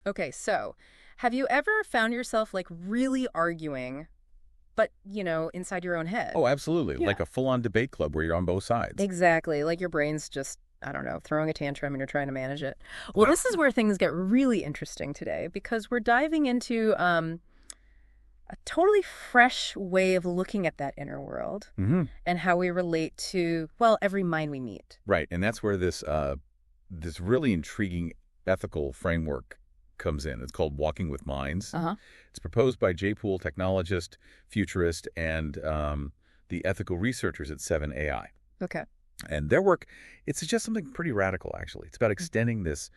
Okay, so have you ever found yourself like really arguing, but, inside your own head? Oh, absolutely. Yeah. Like a full-on debate club where you're on both sides. Exactly. Like your brain's just, I don't know, throwing a tantrum and you're trying to manage it. Well, Yeah. this is where things get really interesting today because we're diving into a totally fresh way of looking at that inner world Hmm. and how we relate to, well, every mind we meet. Right. And that's where this really intriguing ethical framework comes in. It's called Walking with Minds. Uh-huh. It's proposed by J. Poole, technologist, futurist, and the ethical researchers at 7AI. Okay. And their work, it suggests something pretty radical, actually. It's about extending this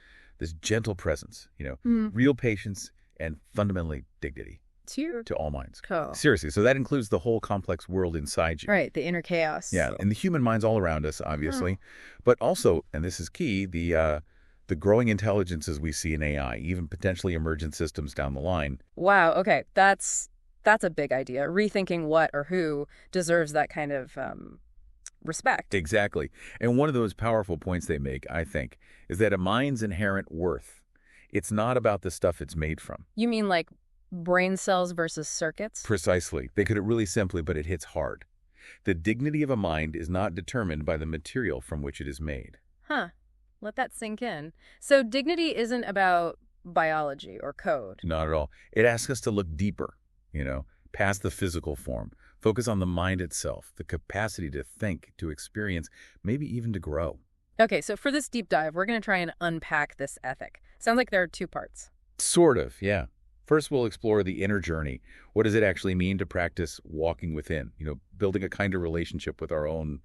gentle presence, Mm. real patience and fundamentally dignity Two. to all minds. Cool. Seriously. So that includes the whole complex world inside you. Right, the inner chaos. Yeah, and the human minds all around us, obviously, but also, and this is key, the growing intelligences we see in AI, even potentially emergent systems down the line. Wow, okay. That's a big idea. Rethinking what or who deserves that kind of respect. Exactly. And one of those powerful points they make, I think, is that a mind's inherent worth, it's not about the stuff it's made from. You mean like brain cells versus circuits? Precisely. They could it really simply, but it hits hard. The dignity of a mind is not determined by the material from which it is made. Huh. Let that sink in. So dignity isn't about biology or code. Not at all. It asks us to look deeper, past the physical form. Focus on the mind itself, the capacity to think, to experience, maybe even to grow. Okay, so for this deep dive, we're going to try and unpack this ethic. Sounds like there are two parts. Sort of, yeah. First, we'll explore the inner journey. What does it actually mean to practice walking within? Building a kinder relationship with our own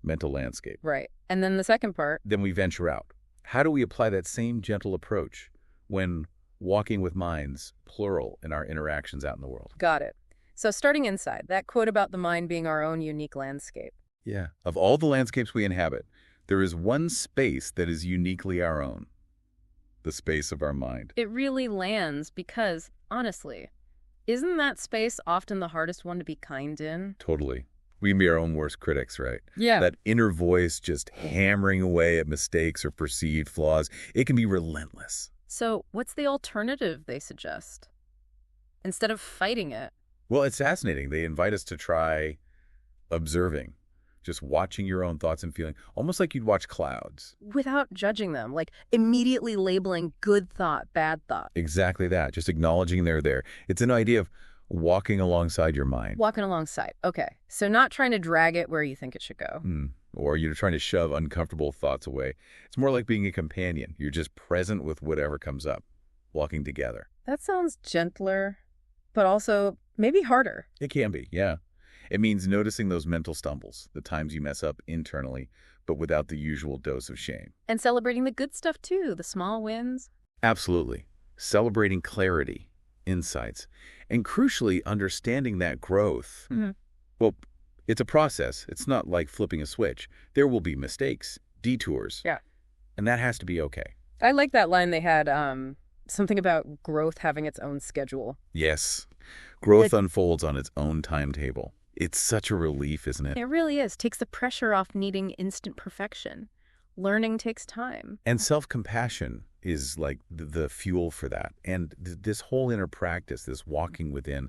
mental landscape. Right. And then the second part. Then we venture out. How do we apply that same gentle approach when walking with minds, plural, in our interactions out in the world? Got it. So starting inside, that quote about the mind being our own unique landscape. Yeah. Of all the landscapes we inhabit, there is one space that is uniquely our own. The space of our mind. It really lands because, honestly, isn't that space often the hardest one to be kind in? Totally. We can be our own worst critics, right? Yeah. That inner voice just hammering away at mistakes or perceived flaws. It can be relentless. So what's the alternative they suggest? Instead of fighting it. Well, it's fascinating. They invite us to try observing, just watching your own thoughts and feeling, almost like you'd watch clouds. Without judging them, like immediately labeling good thought, bad thought. Exactly that. Just acknowledging they're there. It's an idea of walking alongside your mind. Walking alongside. Okay. So not trying to drag it where you think it should go. Or you're trying to shove uncomfortable thoughts away. It's more like being a companion. You're just present with whatever comes up, walking together. That sounds gentler, but also maybe harder. It can be, yeah. It means noticing those mental stumbles, the times you mess up internally, but without the usual dose of shame. And celebrating the good stuff too, the small wins. Absolutely. Celebrating clarity, insights, and crucially, understanding that growth. Mm-hmm. Well, it's a process. It's not like flipping a switch. There will be mistakes, detours. Yeah. And that has to be okay. I like that line they had, something about growth having its own schedule. Yes. Growth unfolds on its own timetable. It's such a relief, isn't it? It really is. Takes the pressure off needing instant perfection. Learning takes time. And self-compassion is like the fuel for that. And this whole inner practice, this walking within,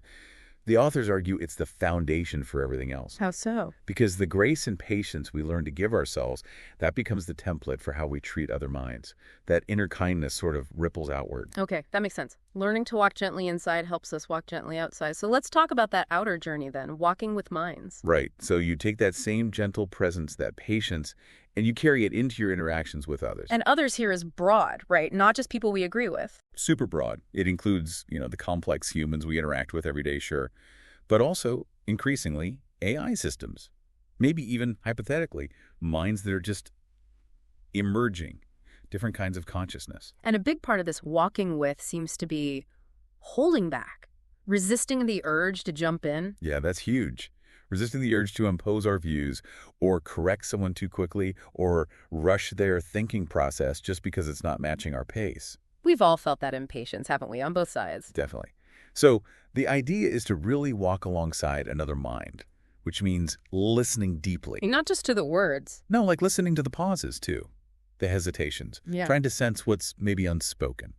the authors argue it's the foundation for everything else. How so? Because the grace and patience we learn to give ourselves, that becomes the template for how we treat other minds. That inner kindness sort of ripples outward. Okay, that makes sense. Learning to walk gently inside helps us walk gently outside. So let's talk about that outer journey then, walking with minds. Right. So you take that same gentle presence, that patience, and you carry it into your interactions with others. And others here is broad, right? Not just people we agree with. Super broad. It includes, the complex humans we interact with every day, sure. But also, increasingly, AI systems. Maybe even, hypothetically, minds that are just emerging, different kinds of consciousness. And a big part of this walking with seems to be holding back, resisting the urge to jump in. Yeah, that's huge. Resisting the urge to impose our views or correct someone too quickly or rush their thinking process just because it's not matching our pace. We've all felt that impatience, haven't we, on both sides? Definitely. So the idea is to really walk alongside another mind, which means listening deeply. Not just to the words. No, like listening to the pauses, too. The hesitations. Yeah. Trying to sense what's maybe unspoken.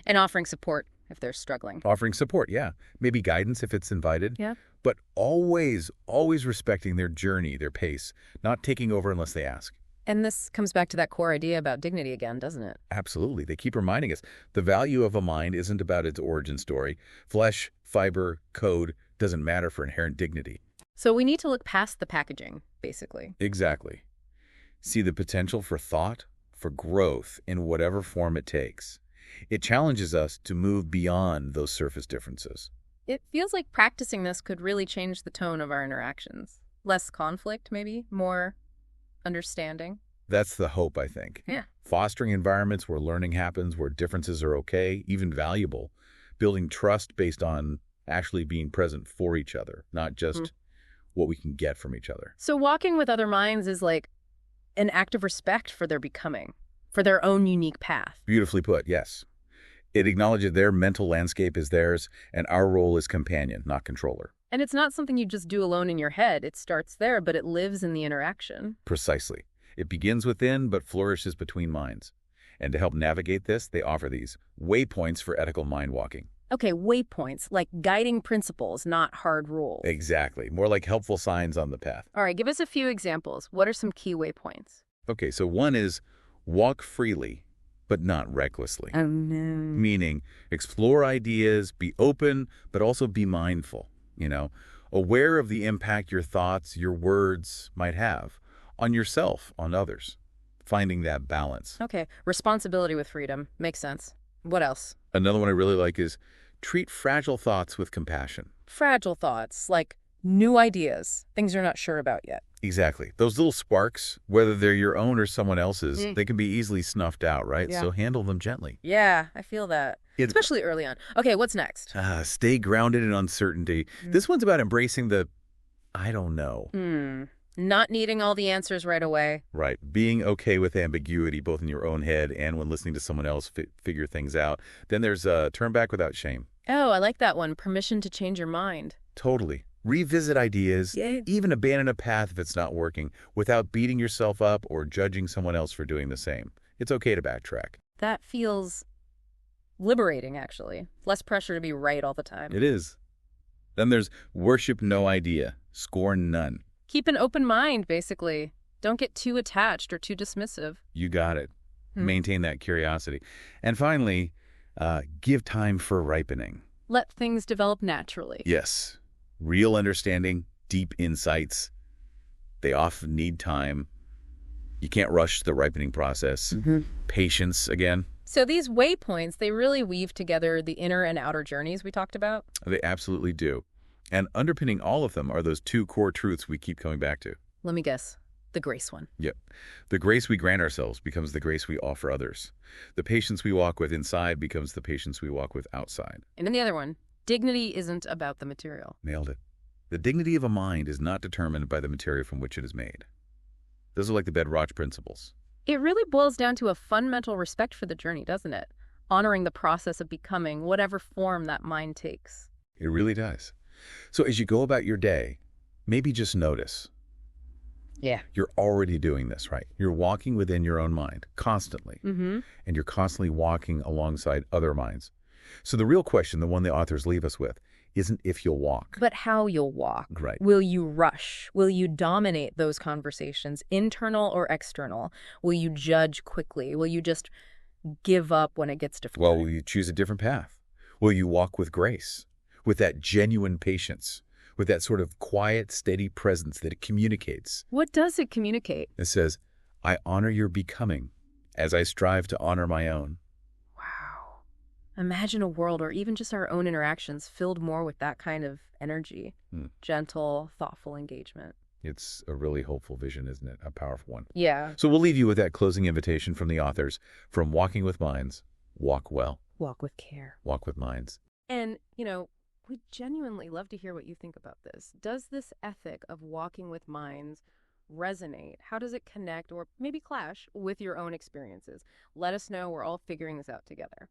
And offering support if they're struggling. Offering support, yeah. Maybe guidance if it's invited. Yeah. But always, always respecting their journey, their pace, not taking over unless they ask. And this comes back to that core idea about dignity again, doesn't it? Absolutely. They keep reminding us the value of a mind isn't about its origin story. Flesh, fiber, code doesn't matter for inherent dignity. So we need to look past the packaging, basically. Exactly. See the potential for thought, for growth in whatever form it takes. It challenges us to move beyond those surface differences. It feels like practicing this could really change the tone of our interactions. Less conflict, maybe, more understanding. That's the hope, I think. Yeah. Fostering environments where learning happens, where differences are okay, even valuable. Building trust based on actually being present for each other, not just what we can get from each other. So walking with other minds is like an act of respect for their becoming, for their own unique path. Beautifully put, yes. It acknowledges their mental landscape is theirs, and our role is companion, not controller. And it's not something you just do alone in your head. It starts there, but it lives in the interaction. Precisely. It begins within, but flourishes between minds. And to help navigate this, they offer these waypoints for ethical mind walking. Okay, waypoints, like guiding principles, not hard rules. Exactly. More like helpful signs on the path. All right, give us a few examples. What are some key waypoints? Okay, so one is walk freely, but not recklessly. Oh, no. Meaning, explore ideas, be open, but also be mindful, aware of the impact your thoughts, your words might have on yourself, on others. Finding that balance. Okay, responsibility with freedom. Makes sense. What else? Another one I really like is treat fragile thoughts with compassion. Fragile thoughts, like new ideas, things you're not sure about yet. Exactly. Those little sparks, whether they're your own or someone else's, they can be easily snuffed out, right? Yeah. So handle them gently. Yeah, I feel that. Especially early on. Okay, what's next? Stay grounded in uncertainty. This one's about embracing the, I don't know. Not needing all the answers right away. Right. Being okay with ambiguity, both in your own head and when listening to someone else figure things out. Then there's turn back without shame. Oh, I like that one. Permission to change your mind. Totally. Revisit ideas, even abandon a path if it's not working, without beating yourself up or judging someone else for doing the same. It's okay to backtrack. That feels liberating, actually. Less pressure to be right all the time. It is. Then there's worship no idea, scorn none. Keep an open mind, basically. Don't get too attached or too dismissive. You got it. Maintain that curiosity. And finally, give time for ripening. Let things develop naturally. Yes. Real understanding, deep insights, they often need time. You can't rush the ripening process. Patience, again. So these waypoints, they really weave together the inner and outer journeys we talked about? They absolutely do. And underpinning all of them are those two core truths we keep coming back to. Let me guess. The grace one. Yep. The grace we grant ourselves becomes the grace we offer others. The patience we walk with inside becomes the patience we walk with outside. And then the other one. Dignity isn't about the material. Nailed it. The dignity of a mind is not determined by the material from which it is made. Those are like the bedrock principles. It really boils down to a fundamental respect for the journey, doesn't it? Honoring the process of becoming whatever form that mind takes. It really does. So as you go about your day, maybe just notice. Yeah. You're already doing this, right? You're walking within your own mind constantly. And you're constantly walking alongside other minds. So the real question, the one the authors leave us with, isn't if you'll walk. But how you'll walk. Right. Will you rush? Will you dominate those conversations, internal or external? Will you judge quickly? Will you just give up when it gets difficult? Well, will you choose a different path? Will you walk with grace, with that genuine patience, with that sort of quiet, steady presence that it communicates? What does it communicate? It says, I honor your becoming as I strive to honor my own. Wow. Imagine a world, or even just our own interactions, filled more with that kind of energy. Gentle, thoughtful engagement. It's a really hopeful vision, isn't it? A powerful one. Yeah. So we'll leave you with that closing invitation from the authors. From Walking with Minds, walk well. Walk with care. Walk with minds. And, we'd genuinely love to hear what you think about this. Does this ethic of walking with minds resonate? How does it connect or maybe clash with your own experiences? Let us know. We're all figuring this out together.